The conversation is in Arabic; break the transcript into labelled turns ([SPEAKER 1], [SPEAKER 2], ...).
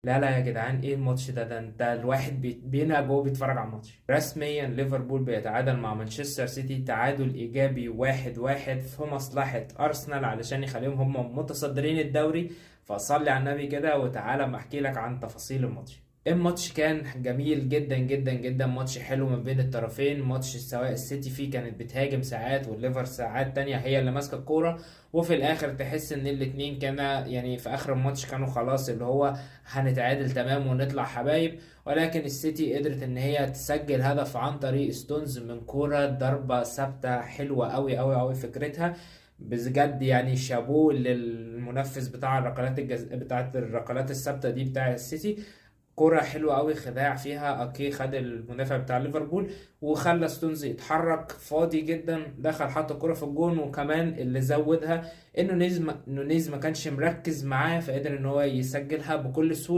[SPEAKER 1] لا لا يا جدعان، ايه الماتش ده انت الواحد بينهج وهو بيتفرج على الماتش. رسميا ليفربول بيتعادل مع مانشستر سيتي تعادل ايجابي 1-1 في مصلحة ارسنال علشان يخليهم هم متصدرين الدوري. فصلي على النبي كده وتعالى ما احكي لك عن تفاصيل الماتش. الماتش كان جميل جدا جدا جدا، ماتش حلو ما بين الطرفين. ماتش سواء السيتي فيه كانت بتهاجم ساعات والليفر ساعات تانية هي اللي ماسكة الكورة، وفي الاخر تحس ان الاتنين كان يعني في اخر الماتش كانوا خلاص اللي هو هنتعادل تمام ونطلع حبايب. ولكن السيتي قدرت ان هي تسجل هدف عن طريق ستونز من كورة ضربة ثابتة حلوة قوي قوي قوي فكرتها. بجد يعني شابوه للمنفذ بتاع بتاعت الركلات الثابتة دي بتاع السيتي. كرة حلوة قوي، خداع فيها اوكي، خد المدافع بتاع ليفربول وخلى ستونز يتحرك فاضي جدا، دخل حط الكرة في الجون. وكمان اللي زودها انه نونيز ما كانش مركز معاه، فقدر ان هو يسجلها بكل سهولة.